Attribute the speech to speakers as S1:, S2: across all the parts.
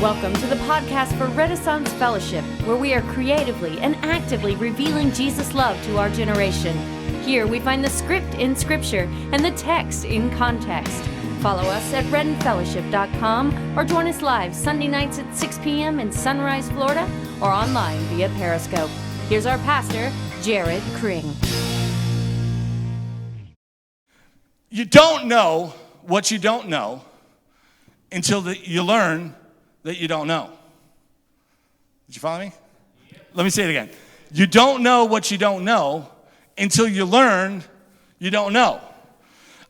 S1: Welcome to the podcast for Renaissance Fellowship, where we are creatively and actively revealing Jesus' love to our generation. Here we find the script in Scripture and the text in context. Follow us at redandfellowship.com or join us live Sunday nights at 6 p.m. in Sunrise, Florida, or online via Periscope. Here's our pastor, Jerrod Cring.
S2: You don't know what you don't know until you learn that you don't know. Did you follow me? Let me say it again. You don't know what you don't know until you learn you don't know.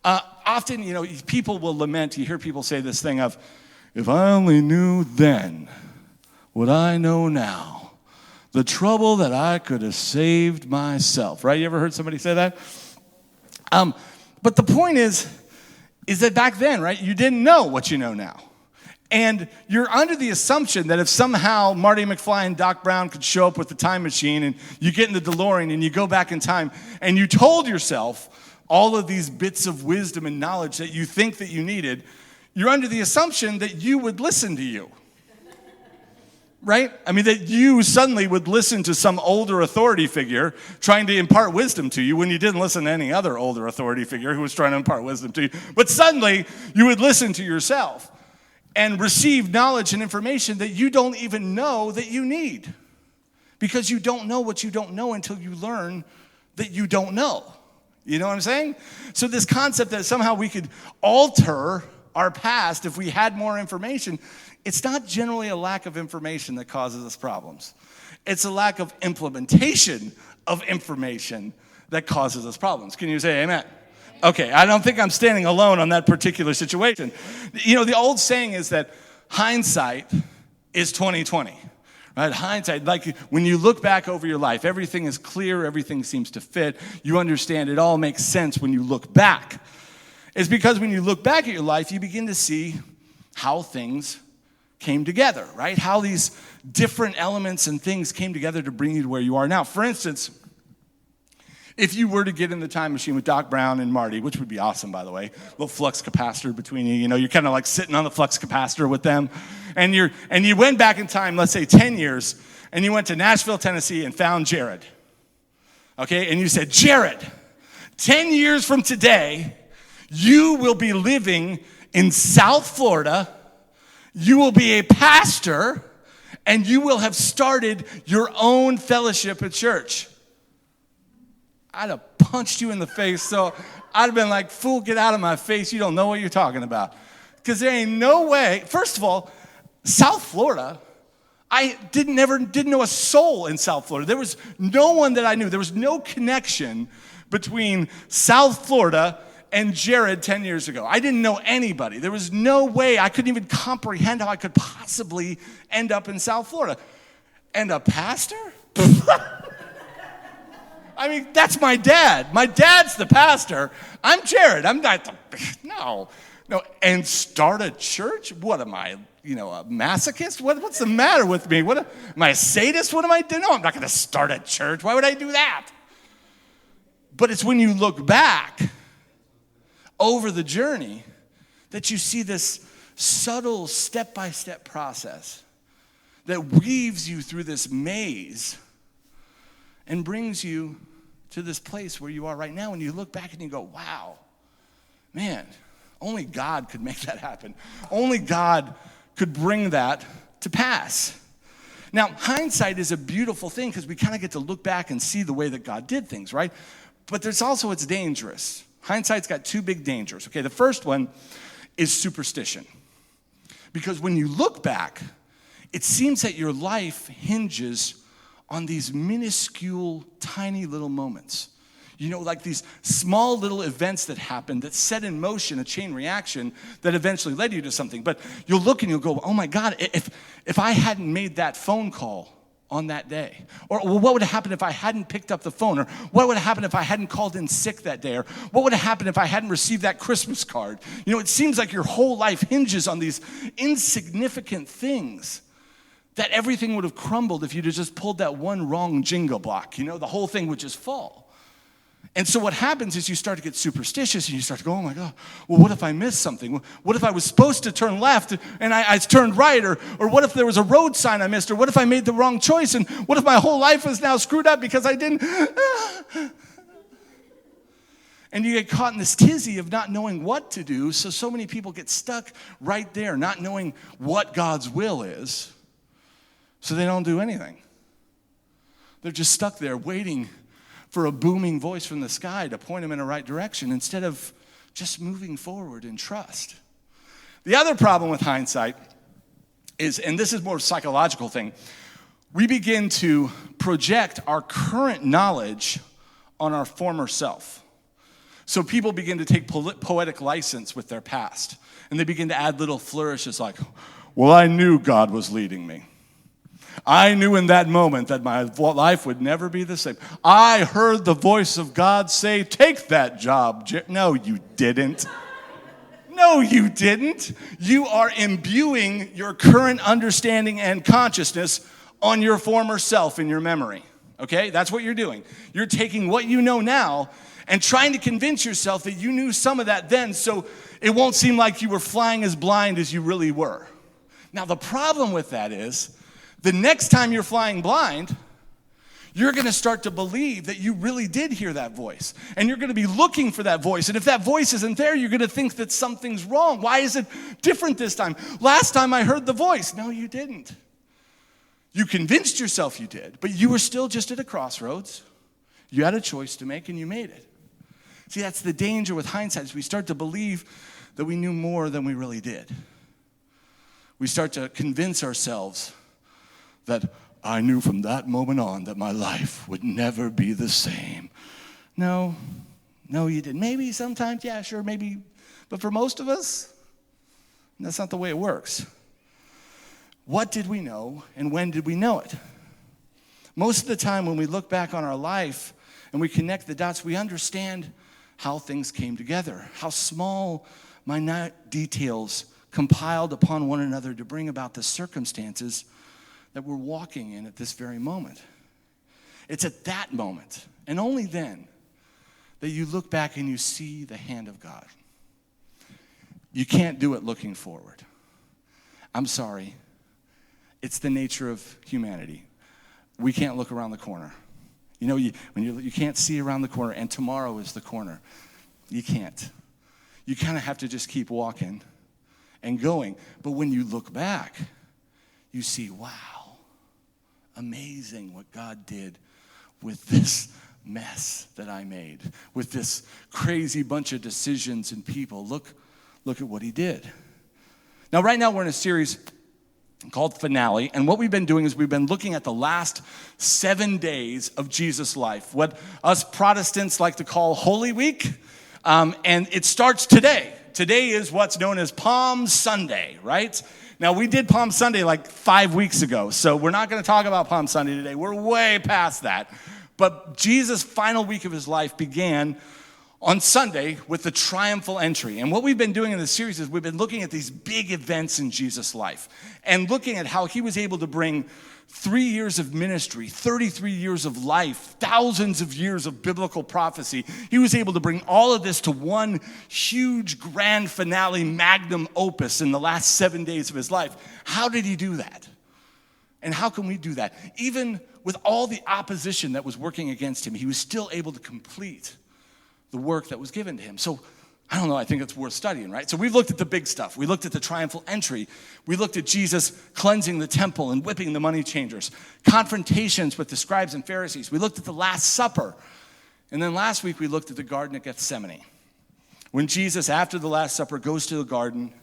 S2: Often, people will lament. You hear people say this thing of, if I only knew then what I know now, the trouble that I could have saved myself. Right? You ever heard somebody say that? But the point is that back then, right, you didn't know what you know now. And you're under the assumption that if somehow Marty McFly and Doc Brown could show up with the time machine and you get in the DeLorean and you go back in time and you told yourself all of these bits of wisdom and knowledge that you think that you needed, you're under the assumption that you would listen to you. Right? I mean, that you suddenly would listen to some older authority figure trying to impart wisdom to you when you didn't listen to any other older authority figure who was trying to impart wisdom to you. But suddenly, you would listen to yourself and receive knowledge and information that you don't even know that you need. Because you don't know what you don't know until you learn that you don't know. You know what I'm saying? So this concept that somehow we could alter our past if we had more information, it's not generally a lack of information that causes us problems. It's a lack of implementation of information that causes us problems. Can you say amen? Okay, I don't think I'm standing alone on that particular situation. The old saying is that hindsight is 20/20. Right? Hindsight, like when you look back over your life, everything is clear, everything seems to fit. You understand it all makes sense when you look back. It's because when you look back at your life, you begin to see how things came together, right? How these different elements and things came together to bring you to where you are now. For instance, if you were to get in the time machine with Doc Brown and Marty, which would be awesome, by the way, little flux capacitor between you, you're kind of like sitting on the flux capacitor with them, and you went back in time, let's say 10 years, and you went to Nashville, Tennessee, and found Jerrod. Okay, and you said, Jerrod, 10 years from today, you will be living in South Florida, you will be a pastor, and you will have started your own fellowship at church. I'd have punched you in the face, so I'd have been like, fool, get out of my face. You don't know what you're talking about. Because there ain't no way. First of all, South Florida, I didn't know a soul in South Florida. There was no one that I knew. There was no connection between South Florida and Jerrod 10 years ago. I didn't know anybody. There was no way. I couldn't even comprehend how I could possibly end up in South Florida. And a pastor? I mean, that's my dad. My dad's the pastor. I'm Jerrod. I'm not no. And start a church? What am I, a masochist? What's the matter with me? Am I a sadist? What am I doing? No, I'm not going to start a church. Why would I do that? But it's when you look back over the journey that you see this subtle step-by-step process that weaves you through this maze and brings you to this place where you are right now. And you look back and you go, wow, man, only God could make that happen. Only God could bring that to pass. Now, hindsight is a beautiful thing because we kind of get to look back and see the way that God did things, right? But it's dangerous. Hindsight's got two big dangers. Okay, the first one is superstition. Because when you look back, it seems that your life hinges on these minuscule, tiny little moments. Like these small little events that happen that set in motion a chain reaction that eventually led you to something. But you'll look and you'll go, oh my God, if I hadn't made that phone call on that day, or what would have happened if I hadn't picked up the phone, or what would have happened if I hadn't called in sick that day, or what would have happened if I hadn't received that Christmas card? It seems like your whole life hinges on these insignificant things that everything would have crumbled if you'd have just pulled that one wrong Jenga block. The whole thing would just fall. And so what happens is you start to get superstitious and you start to go, oh my God, well, what if I missed something? What if I was supposed to turn left and I turned right? Or what if there was a road sign I missed? Or what if I made the wrong choice? And what if my whole life is now screwed up because I didn't? And you get caught in this tizzy of not knowing what to do. So many people get stuck right there, not knowing what God's will is. So they don't do anything. They're just stuck there waiting for a booming voice from the sky to point them in the right direction instead of just moving forward in trust. The other problem with hindsight is, and this is more of a psychological thing, we begin to project our current knowledge on our former self. So people begin to take poetic license with their past, and they begin to add little flourishes like, well, I knew God was leading me. I knew in that moment that my life would never be the same. I heard the voice of God say, take that job. No, you didn't. No, you didn't. You are imbuing your current understanding and consciousness on your former self in your memory. Okay? That's what you're doing. You're taking what you know now and trying to convince yourself that you knew some of that then so it won't seem like you were flying as blind as you really were. Now, the problem with that is, the next time you're flying blind, you're going to start to believe that you really did hear that voice. And you're going to be looking for that voice. And if that voice isn't there, you're going to think that something's wrong. Why is it different this time? Last time I heard the voice. No, you didn't. You convinced yourself you did, but you were still just at a crossroads. You had a choice to make and you made it. See, that's the danger with hindsight, is we start to believe that we knew more than we really did. We start to convince ourselves that I knew from that moment on that my life would never be the same. No, you didn't. Maybe sometimes, yeah, sure, maybe. But for most of us, that's not the way it works. What did we know and when did we know it? Most of the time when we look back on our life and we connect the dots, we understand how things came together, how small, minute details compiled upon one another to bring about the circumstances that we're walking in at this very moment. It's at that moment, and only then, that you look back and you see the hand of God. You can't do it looking forward. I'm sorry. It's the nature of humanity. We can't look around the corner. You know, you can't see around the corner, and tomorrow is the corner. You can't. You kind of have to just keep walking and going. But when you look back, you see, wow, amazing what God did with this mess that I made, with this crazy bunch of decisions and people. Look at what he did. Now, right now, we're in a series called Finale, and what we've been doing is we've been looking at the last 7 days of Jesus' life, what us Protestants like to call Holy Week, and it starts today. Today is what's known as Palm Sunday, right? Now, we did Palm Sunday like 5 weeks ago, so we're not going to talk about Palm Sunday today. We're way past that. But Jesus' final week of his life began on Sunday with the triumphal entry. And what we've been doing in this series is we've been looking at these big events in Jesus' life and looking at how he was able to bring 3 years of ministry, 33 years of life, thousands of years of biblical prophecy. He was able to bring all of this to one huge grand finale, magnum opus in the last 7 days of his life. How did he do that? And how can we do that? Even with all the opposition that was working against him, he was still able to complete the work that was given to him. So, I don't know, I think it's worth studying, right? So we've looked at the big stuff. We looked at the triumphal entry. We looked at Jesus cleansing the temple and whipping the money changers. Confrontations with the scribes and Pharisees. We looked at the Last Supper. And then last week we looked at the Garden of Gethsemane. When Jesus, after the Last Supper, goes to the garden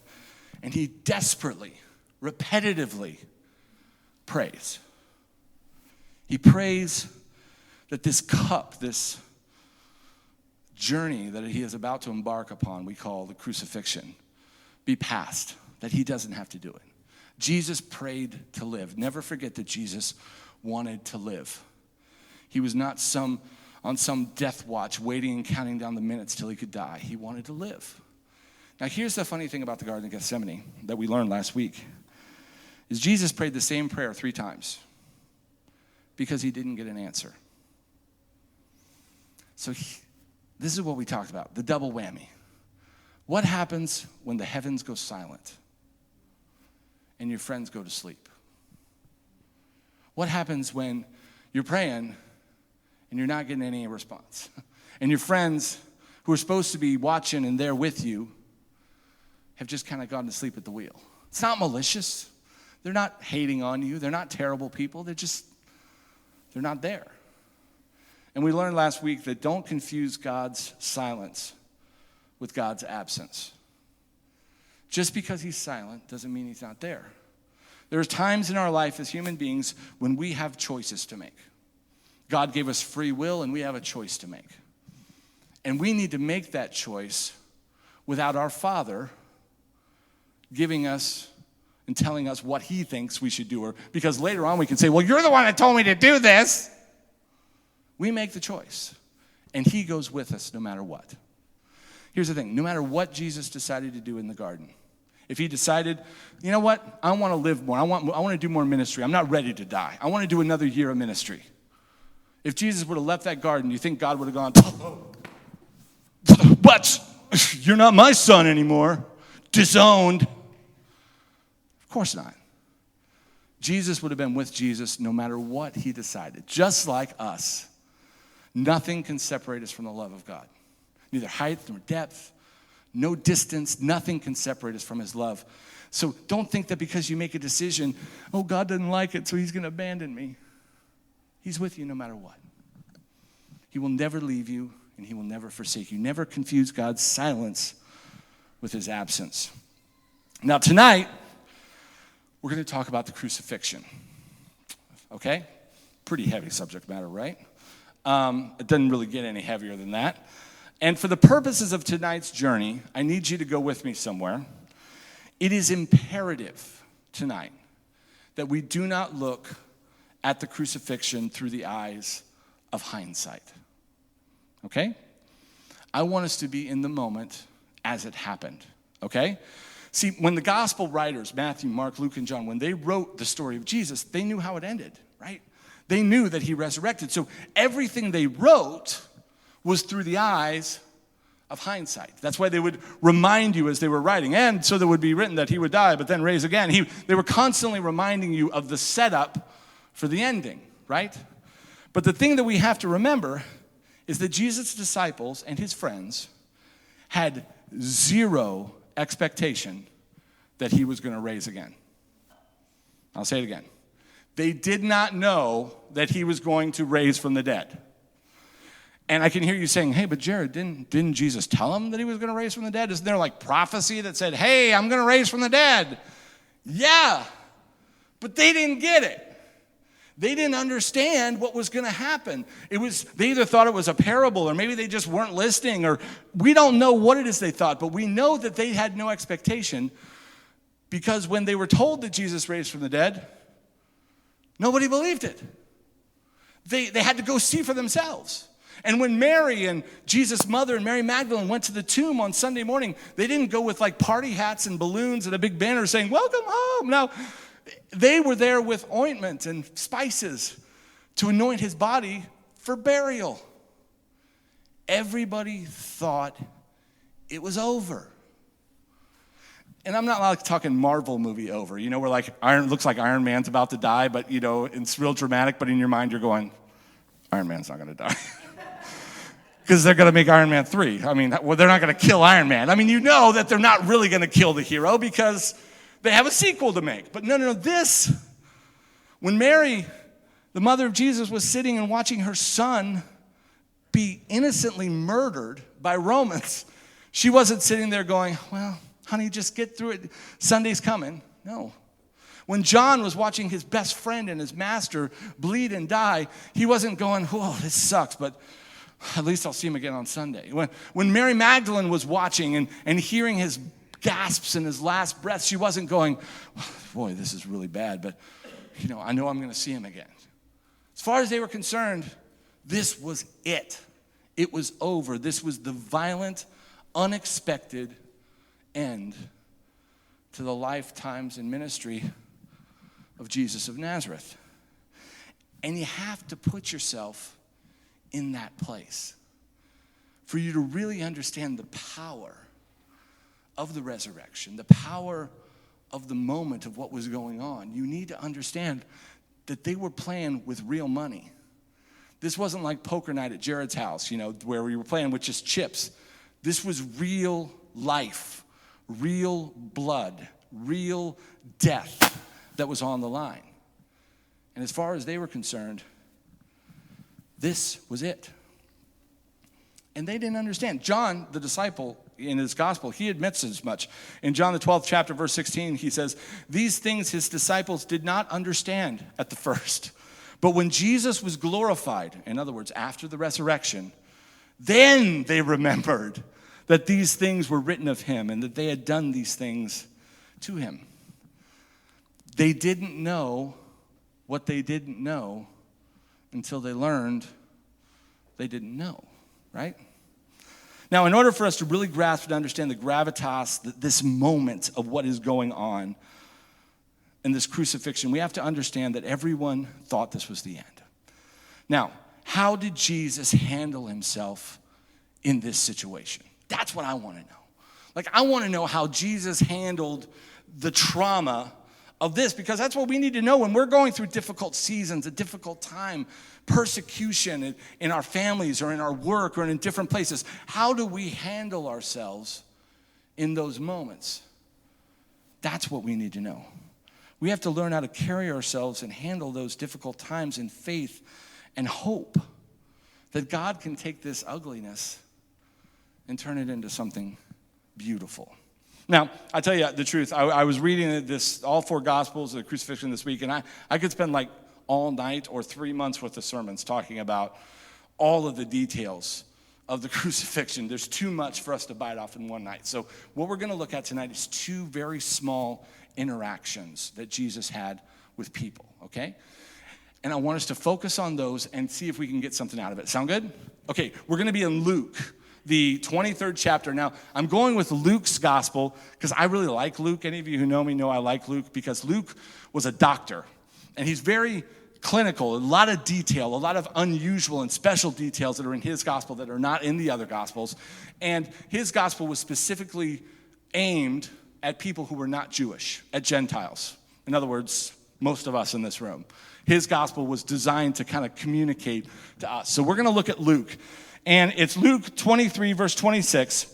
S2: and he desperately, repetitively prays. He prays that this cup, this journey that he is about to embark upon, we call the crucifixion, be passed, that he doesn't have to do it. Jesus prayed to live. Never forget that Jesus wanted to live. He was not on some death watch waiting and counting down the minutes till he could die. He wanted to live. Now here's the funny thing about the Garden of Gethsemane that we learned last week, is Jesus prayed the same prayer 3 times because he didn't get an answer. So this is what we talked about, the double whammy. What happens when the heavens go silent and your friends go to sleep? What happens when you're praying and you're not getting any response? And your friends who are supposed to be watching and there with you have just kind of gone to sleep at the wheel. It's not malicious. They're not hating on you. They're not terrible people. They're not there. And we learned last week that don't confuse God's silence with God's absence. Just because he's silent doesn't mean he's not there. There's times in our life as human beings when we have choices to make. God gave us free will and we have a choice to make. And we need to make that choice without our Father giving us and telling us what he thinks we should do. Or because later on we can say, well, you're the one that told me to do this. We make the choice, and he goes with us no matter what. Here's the thing. No matter what Jesus decided to do in the garden, if he decided, you know what, I want to live more. I want to do more ministry. I'm not ready to die. I want to do another year of ministry. If Jesus would have left that garden, do you think God would have gone, but you're not my son anymore, disowned? Of course not. Jesus would have been with Jesus no matter what he decided, just like us. Nothing can separate us from the love of God. Neither height nor depth, no distance, nothing can separate us from his love. So don't think that because you make a decision, oh, God doesn't like it, so he's going to abandon me. He's with you no matter what. He will never leave you, and he will never forsake you. Never confuse God's silence with his absence. Now tonight, we're going to talk about the crucifixion. Okay? Pretty heavy subject matter, right? It doesn't really get any heavier than that. And for the purposes of tonight's journey, I need you to go with me somewhere. It is imperative tonight that we do not look at the crucifixion through the eyes of hindsight. Okay? I want us to be in the moment as it happened. Okay? See, when the gospel writers, Matthew, Mark, Luke, and John, when they wrote the story of Jesus, they knew how it ended, right? They knew that he resurrected. So everything they wrote was through the eyes of hindsight. That's why they would remind you as they were writing. And so there would be written that he would die, but then raise again. They were constantly reminding you of the setup for the ending, right? But the thing that we have to remember is that Jesus' disciples and his friends had zero expectation that he was going to raise again. I'll say it again. They did not know that he was going to raise from the dead. And I can hear you saying, hey, but Jerrod, didn't Jesus tell him that he was going to raise from the dead? Isn't there like prophecy that said, hey, I'm going to raise from the dead? Yeah, but they didn't get it. They didn't understand what was going to happen. They either thought it was a parable, or maybe they just weren't listening, or we don't know what it is they thought, but we know that they had no expectation, because when they were told that Jesus raised from the dead, nobody believed it. They had to go see for themselves. And when Mary and Jesus' mother and Mary Magdalene went to the tomb on Sunday morning, they didn't go with like party hats and balloons and a big banner saying, welcome home. No, they were there with ointment and spices to anoint his body for burial. Everybody thought it was over. And I'm not like talking Marvel movie over, where like looks like Iron Man's about to die, but it's real dramatic, but in your mind you're going, Iron Man's not going to die. Because they're going to make Iron Man 3. I mean, they're not going to kill Iron Man. I mean, you know that they're not really going to kill the hero because they have a sequel to make. But no, when Mary, the mother of Jesus, was sitting and watching her son be innocently murdered by Romans, she wasn't sitting there going, well, honey, just get through it. Sunday's coming. No. When John was watching his best friend and his master bleed and die, he wasn't going, whoa, this sucks, but at least I'll see him again on Sunday. When Mary Magdalene was watching and hearing his gasps and his last breath, she wasn't going, boy, this is really bad, but I know I'm going to see him again. As far as they were concerned, this was it. It was over. This was the violent, unexpected end to the lifetimes and ministry of Jesus of Nazareth. And you have to put yourself in that place. for you to really understand the power of the resurrection, the power of the moment of what was going on, you need to understand that they were playing with real money. This wasn't like poker night at Jerrod's house, where we were playing with just chips. This was real life, real blood, real death that was on the line. And as far as they were concerned, this was it. And they didn't understand. John, the disciple, in his gospel, he admits as much. In John the 12th chapter, verse 16, he says, "These things his disciples did not understand at the first. But when Jesus was glorified," in other words, after the resurrection, "then they remembered that these things were written of him and that they had done these things to him." They didn't know what they didn't know until they learned they didn't know, right? Now, in order for us to really grasp and understand the gravitas, this moment of what is going on in this crucifixion, we have to understand that everyone thought this was the end. Now, how did Jesus handle himself in this situation? That's what I want to know. I want to know how Jesus handled the trauma of this, because that's what we need to know when we're going through difficult seasons, a difficult time, persecution in our families or in our work or in different places. How do we handle ourselves in those moments? That's what we need to know. We have to learn how to carry ourselves and handle those difficult times in faith and hope that God can take this ugliness and turn it into something beautiful. Now, I tell you the truth, I was reading all 4 Gospels of the crucifixion this week, and I could spend all night or 3 months worth of sermons talking about all of the details of the crucifixion. There's too much for us to bite off in one night. So what we're going to look at tonight is 2 very small interactions that Jesus had with people, okay? And I want us to focus on those and see if we can get something out of it. Sound good? Okay, we're going to be in Luke, the 23rd chapter. Now, I'm going with Luke's gospel because I really like Luke. Any of you who know me know I like Luke because Luke was a doctor, and he's very clinical, a lot of detail, a lot of unusual and special details that are in his gospel that are not in the other gospels. And his gospel was specifically aimed at people who were not Jewish, at Gentiles. In other words, most of us in this room. His gospel was designed to kind of communicate to us. So we're going to look at Luke. And it's Luke 23, verse 26.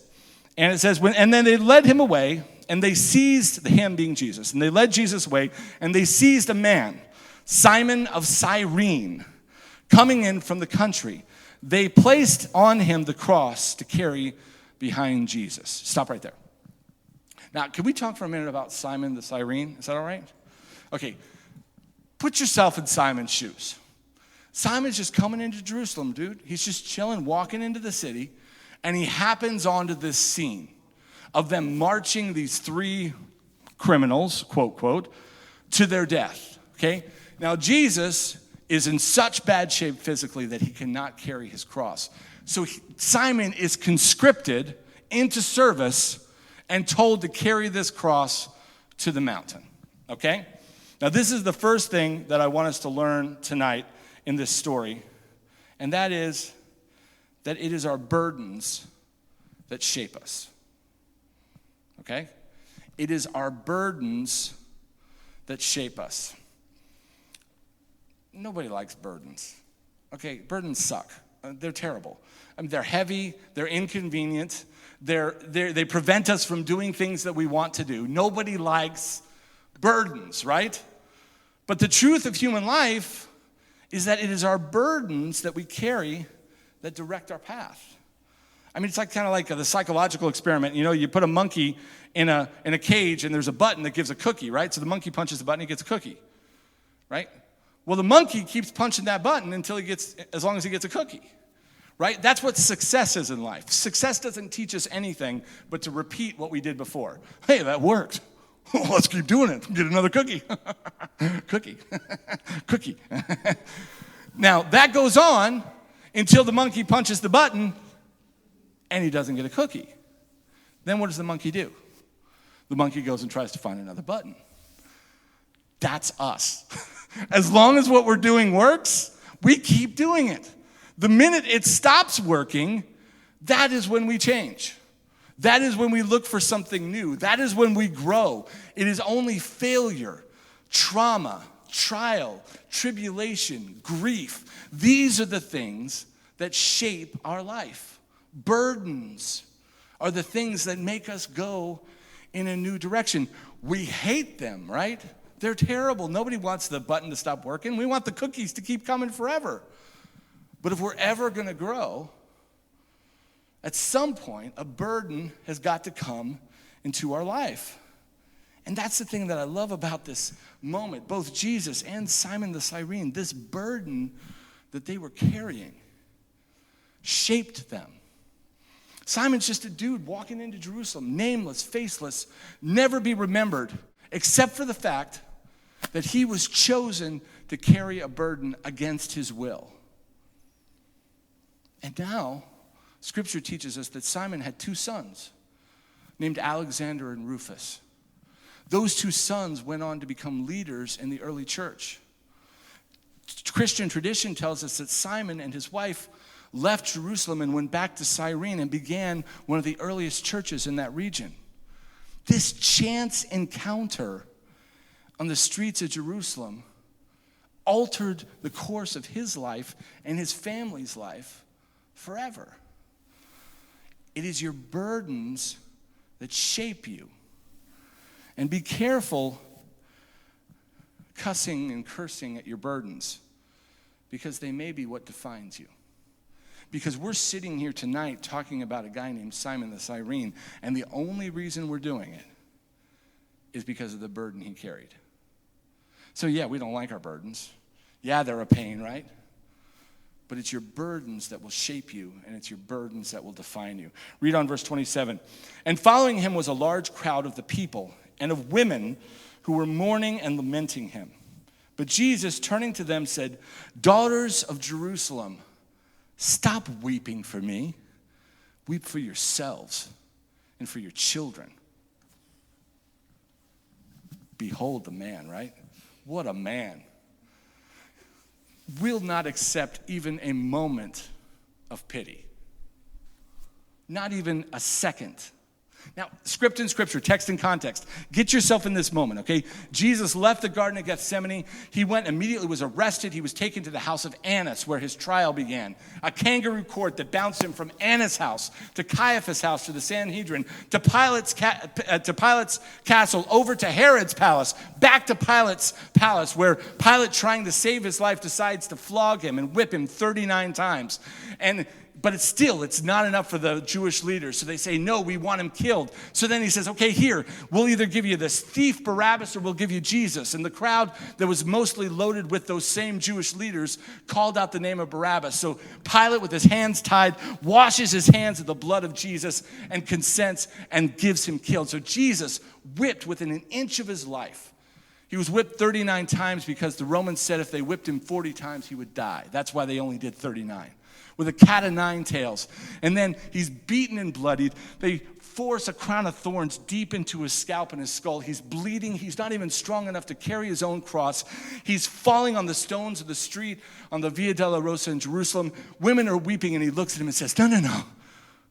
S2: And it says, and then they led him away, and they seized, him being Jesus, and they led Jesus away, and they seized a man, Simon of Cyrene, coming in from the country. They placed on him the cross to carry behind Jesus. Stop right there. Now, can we talk for a minute about Simon the Cyrene? Is that all right? Okay, put yourself in Simon's shoes. Simon's just coming into Jerusalem, dude. He's just chilling, walking into the city, and he happens onto this scene of them marching these 3 criminals, quote, quote, to their death, okay? Now, Jesus is in such bad shape physically that he cannot carry his cross. So Simon is conscripted into service and told to carry this cross to the mountain, okay? Now, this is the first thing that I want us to learn tonight in this story, and that is that it is our burdens that shape us, okay? It is our burdens that shape us. Nobody likes burdens, okay? Burdens suck. They're terrible. I mean, they're heavy, they're inconvenient, they prevent us from doing things that we want to do. Nobody likes burdens, right? But the truth of human life is that it is our burdens that we carry that direct our path. I mean, it's kind of like the psychological experiment. You put a monkey in a cage, and there's a button that gives a cookie, right? So the monkey punches the button, he gets a cookie, right? Well, the monkey keeps punching that button as long as he gets a cookie, right? That's what success is in life. Success doesn't teach us anything but to repeat what we did before. Hey, that worked. Let's keep doing it. Get another cookie. Cookie. Cookie. Now, that goes on until the monkey punches the button and he doesn't get a cookie. Then what does the monkey do? The monkey goes and tries to find another button. That's us. As long as what we're doing works, we keep doing it. The minute it stops working, That is when we change. That is when we look for something new. That is when we grow. It is only failure, trauma, trial, tribulation, grief. These are the things that shape our life. Burdens are the things that make us go in a new direction. We hate them, right? They're terrible. Nobody wants the button to stop working. We want the cookies to keep coming forever. But if we're ever going to grow, at some point, a burden has got to come into our life. And that's the thing that I love about this moment. Both Jesus and Simon the Cyrene, this burden that they were carrying shaped them. Simon's just a dude walking into Jerusalem, nameless, faceless, never be remembered, except for the fact that he was chosen to carry a burden against his will. And now, Scripture teaches us that Simon had two sons named Alexander and Rufus. Those two sons went on to become leaders in the early church. Christian tradition tells us that Simon and his wife left Jerusalem and went back to Cyrene and began one of the earliest churches in that region. This chance encounter on the streets of Jerusalem altered the course of his life and his family's life forever. It is your burdens that shape you. And be careful cussing and cursing at your burdens, because they may be what defines you. Because we're sitting here tonight talking about a guy named Simon the Cyrene, and the only reason we're doing it is because of the burden he carried. So yeah, we don't like our burdens. Yeah, they're a pain, right? But it's your burdens that will shape you, and it's your burdens that will define you. Read on verse 27. And following him was a large crowd of the people and of women who were mourning and lamenting him. But Jesus, turning to them, said, "Daughters of Jerusalem, stop weeping for me. Weep for yourselves and for your children." Behold the man, right? What a man. Will not accept even a moment of pity. Not even a second. Now, script in Scripture, text in context. Get yourself in this moment, okay? Jesus left the Garden of Gethsemane. He went immediately, was arrested. He was taken to the house of Annas, where his trial began. A kangaroo court that bounced him from Annas' house to Caiaphas' house to the Sanhedrin to Pilate's castle, over to Herod's palace, back to Pilate's palace, where Pilate, trying to save his life, decides to flog him and whip him 39 times. But it's not enough for the Jewish leaders. So they say, no, we want him killed. So then he says, okay, here, we'll either give you this thief Barabbas or we'll give you Jesus. And the crowd that was mostly loaded with those same Jewish leaders called out the name of Barabbas. So Pilate, with his hands tied, washes his hands of the blood of Jesus and consents and gives him killed. So Jesus, whipped within an inch of his life. He was whipped 39 times because the Romans said if they whipped him 40 times, he would die. That's why they only did 39. With a cat of nine tails. And then he's beaten and bloodied. They force a crown of thorns deep into his scalp and his skull. He's bleeding. He's not even strong enough to carry his own cross. He's falling on the stones of the street on the Via della Rosa in Jerusalem. Women are weeping, and he looks at him and says, no.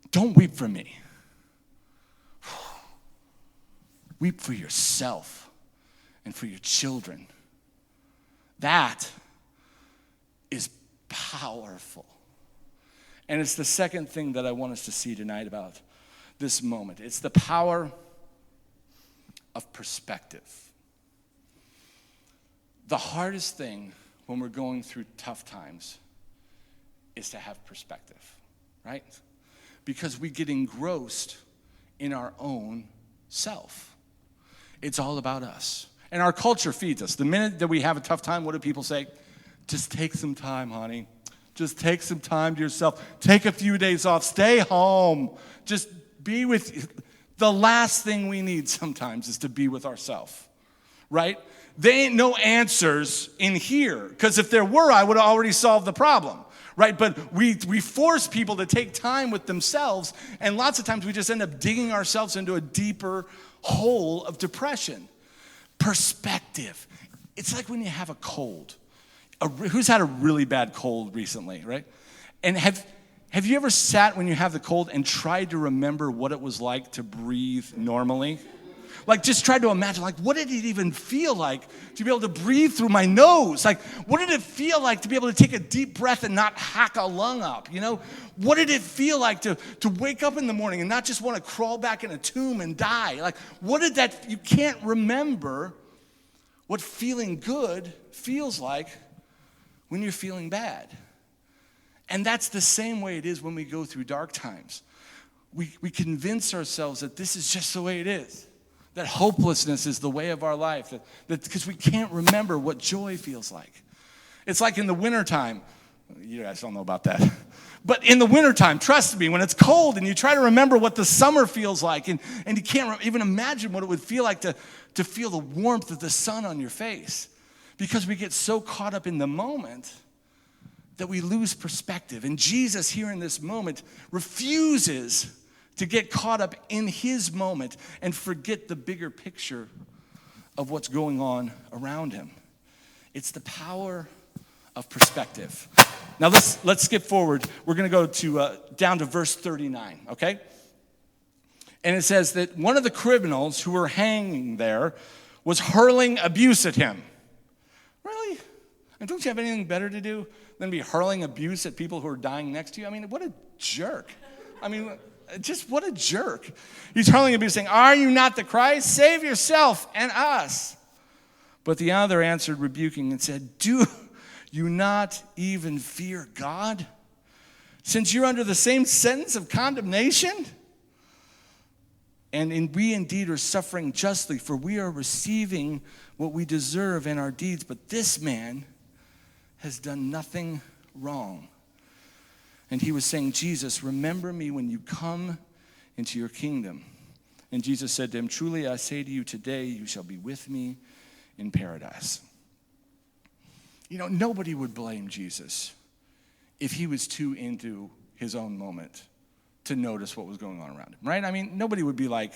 S2: Don't weep for me. Weep for yourself and for your children. That is powerful. And it's the second thing that I want us to see tonight about this moment. It's the power of perspective. The hardest thing when we're going through tough times is to have perspective, right? Because we get engrossed in our own self. It's all about us. And our culture feeds us. The minute that we have a tough time, what do people say? Just take some time, honey. Just take some time to yourself. Take a few days off. Stay home. Just be with you. The last thing we need sometimes is to be with ourselves, right? There ain't no answers in here, because if there were, I would have already solved the problem, right? But we force people to take time with themselves, and lots of times we just end up digging ourselves into a deeper hole of depression. Perspective. It's like when you have a cold. Who's had a really bad cold recently, right? And have Have you ever sat when you have the cold and tried to remember what it was like to breathe normally? Like, just tried to imagine, like, what did it even feel like to be able to breathe through my nose? Like, what did it feel like to be able to take a deep breath and not hack a lung up, you know? What did it feel like to wake up in the morning and not just want to crawl back in a tomb and die? Like, what did that, you can't remember what feeling good feels like when you're feeling bad. And that's the same way it is when we go through dark times. We convince ourselves that this is just the way it is. That hopelessness is the way of our life, that because we can't remember what joy feels like. It's like in the wintertime. You guys don't know about that. But in the wintertime, trust me, when it's cold and you try to remember what the summer feels like, and you can't even imagine what it would feel like to feel the warmth of the sun on your face, because we get so caught up in the moment that we lose perspective. And Jesus here in this moment refuses to get caught up in his moment and forget the bigger picture of what's going on around him. It's the power of perspective. Now let's skip forward. We're going to go to down to verse 39, okay? And it says that one of the criminals who were hanging there was hurling abuse at him. Really? And don't you have anything better to do than be hurling abuse at people who are dying next to you? I mean, what a jerk. I mean, just what a jerk. He's hurling abuse, saying, "Are you not the Christ? Save yourself and us." But the other answered, rebuking, and said, "Do you not even fear God, since you're under the same sentence of condemnation? And we indeed are suffering justly, for we are receiving what we deserve in our deeds. But this man has done nothing wrong." And he was saying, "Jesus, remember me when you come into your kingdom." And Jesus said to him, "Truly I say to you, today you shall be with me in paradise." You know, nobody would blame Jesus if he was too into his own moment to notice what was going on around him, right? I mean, nobody would be like,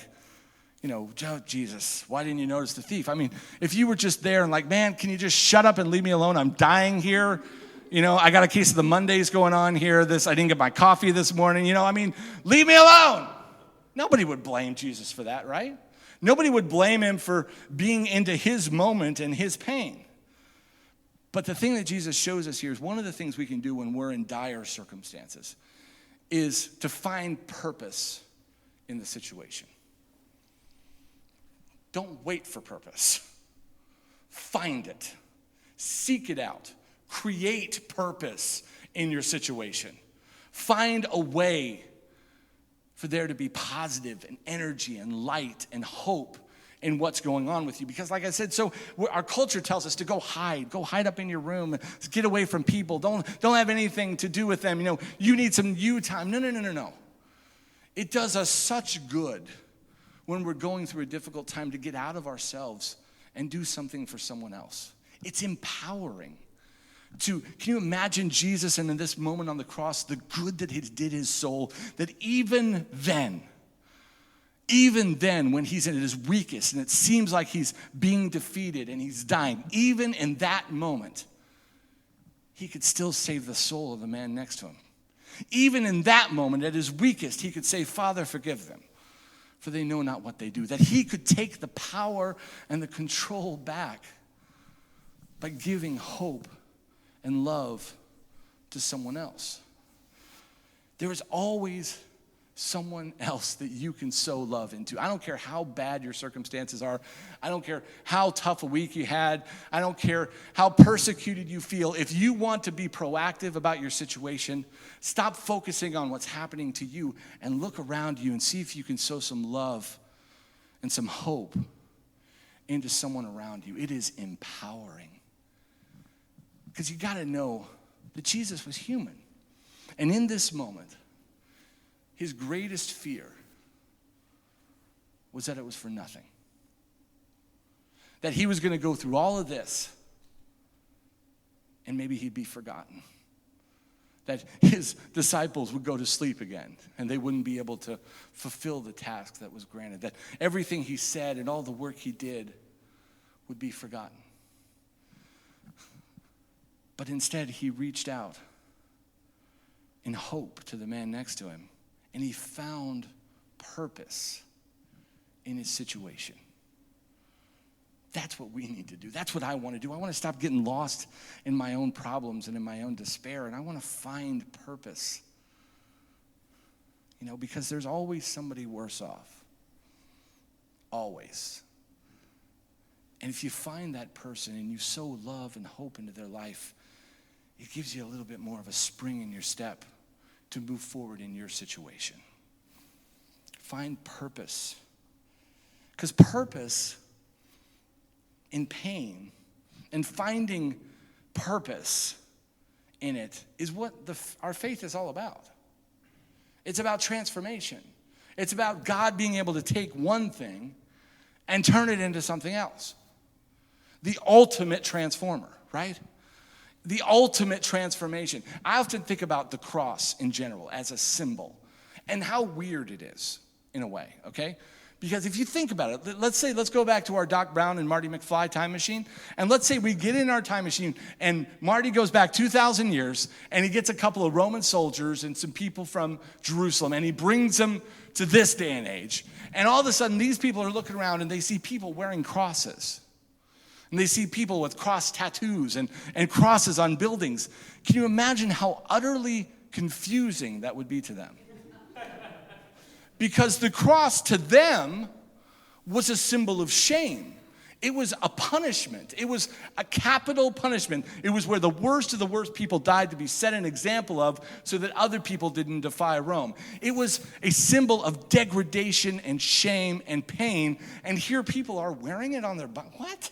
S2: you know, Jesus, why didn't you notice the thief? I mean, if you were just there and like, man, can you just shut up and leave me alone? I'm dying here. You know, I got a case of the Mondays going on here. I didn't get my coffee this morning. You know, I mean, leave me alone. Nobody would blame Jesus for that, right? Nobody would blame him for being into his moment and his pain. But the thing that Jesus shows us here is one of the things we can do when we're in dire circumstances is to find purpose in the situation. Don't wait for purpose. Find it. Seek it out. Create purpose in your situation. Find a way for there to be positive and energy and light and hope in what's going on with you. Because like I said, so our culture tells us to go hide up in your room, get away from people, don't have anything to do with them. You know, you need some you time. No. It does us such good when we're going through a difficult time to get out of ourselves and do something for someone else. It's empowering. Can you imagine Jesus and in this moment on the cross, the good that it did his soul, that even then when he's at his weakest and it seems like he's being defeated and he's dying, even in that moment, he could still save the soul of the man next to him. Even in that moment, at his weakest, he could say, "Father, forgive them, for they know not what they do." That he could take the power and the control back by giving hope and love to someone else. There is always someone else that you can sow love into. I don't care how bad your circumstances are. I don't care how tough a week you had. I don't care how persecuted you feel. If you want to be proactive about your situation, stop focusing on what's happening to you and look around you and see if you can sow some love and some hope into someone around you. It is empowering. Because you got to know that Jesus was human. And in this moment, his greatest fear was that it was for nothing. That he was going to go through all of this and maybe he'd be forgotten. That his disciples would go to sleep again and they wouldn't be able to fulfill the task that was granted. That everything he said and all the work he did would be forgotten. But instead, he reached out and hope to the man next to him. And he found purpose in his situation. That's what we need to do. That's what I want to do. I want to stop getting lost in my own problems and in my own despair, and I want to find purpose. Because there's always somebody worse off. Always. And if you find that person and you sow love and hope into their life, it gives you a little bit more of a spring in your step to move forward in your situation. Find purpose. Because purpose in pain and finding purpose in it is what our faith is all about. It's about transformation. It's about God being able to take one thing and turn it into something else. The ultimate transformer, right? The ultimate transformation. I often think about the cross in general as a symbol and how weird it is in a way, okay? Because if you think about it, let's go back to our Doc Brown and Marty McFly time machine, and let's say we get in our time machine and Marty goes back 2,000 years and he gets a couple of Roman soldiers and some people from Jerusalem and he brings them to this day and age. And all of a sudden these people are looking around and they see people wearing crosses. And they see people with cross tattoos and crosses on buildings. Can you imagine how utterly confusing that would be to them? Because the cross to them was a symbol of shame. It was a punishment. It was a capital punishment. It was where the worst of the worst people died to be set an example of so that other people didn't defy Rome. It was a symbol of degradation and shame and pain. And here people are wearing it on their body. What?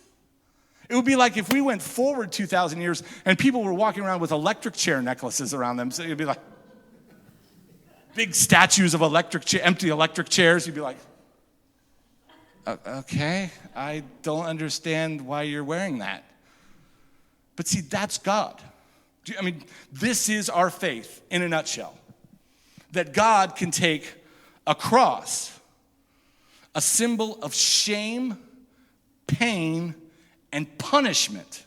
S2: It would be like if we went forward 2,000 years and people were walking around with electric chair necklaces around them. So it'd be like big statues of empty electric chairs. You'd be like, okay, I don't understand why you're wearing that. But see, that's God. This is our faith in a nutshell. That God can take a cross, a symbol of shame, pain, and punishment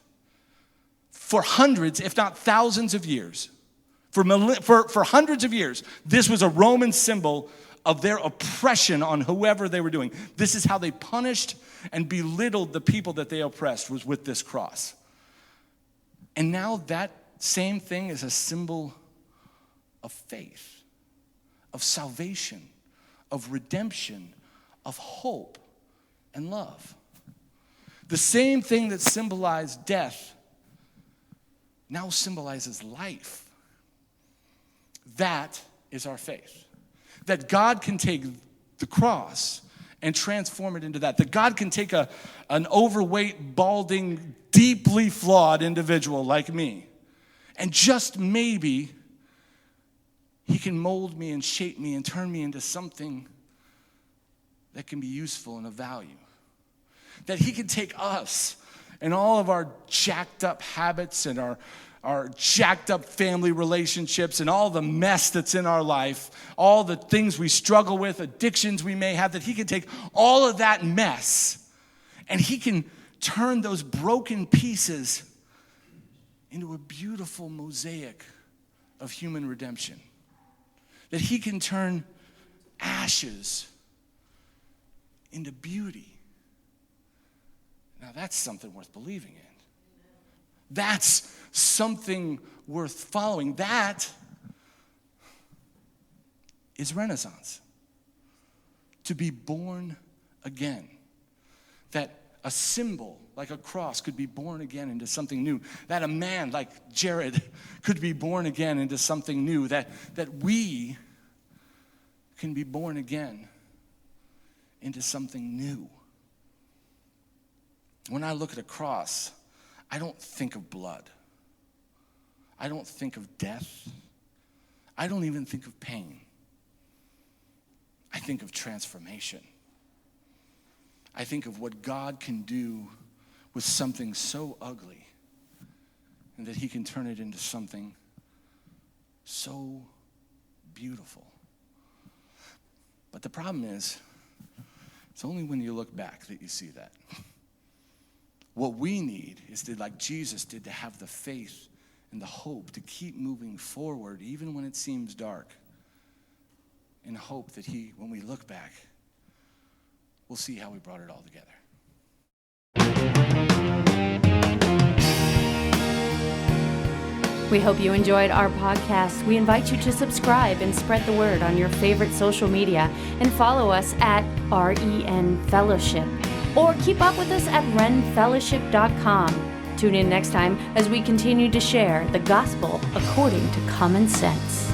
S2: for hundreds, if not thousands of years. For hundreds of years, this was a Roman symbol of their oppression on whoever they were doing. This is how they punished and belittled the people that they oppressed, was with this cross. And now that same thing is a symbol of faith, of salvation, of redemption, of hope and love. The same thing that symbolized death now symbolizes life. That is our faith. That God can take the cross and transform it into that. That God can take an overweight, balding, deeply flawed individual like me, and just maybe he can mold me and shape me and turn me into something that can be useful and of value. That he can take us and all of our jacked up habits and our jacked up family relationships and all the mess that's in our life, all the things we struggle with, addictions we may have, that he can take all of that mess and he can turn those broken pieces into a beautiful mosaic of human redemption. That he can turn ashes into beauty. Now that's something worth believing in. That's something worth following. That is Renaissance. To be born again. That a symbol like a cross could be born again into something new. That a man like Jerrod could be born again into something new. That we can be born again into something new. When I look at a cross, I don't think of blood. I don't think of death. I don't even think of pain. I think of transformation. I think of what God can do with something so ugly and that he can turn it into something so beautiful. But the problem is, it's only when you look back that you see that. What we need is to, like Jesus did, to have the faith and the hope to keep moving forward even when it seems dark, in hope that when we look back, we'll see how we brought it all together.
S1: We hope you enjoyed our podcast. We invite you to subscribe and spread the word on your favorite social media and follow us at REN Fellowship, or keep up with us at renfellowship.com. Tune in next time as we continue to share the gospel according to common sense.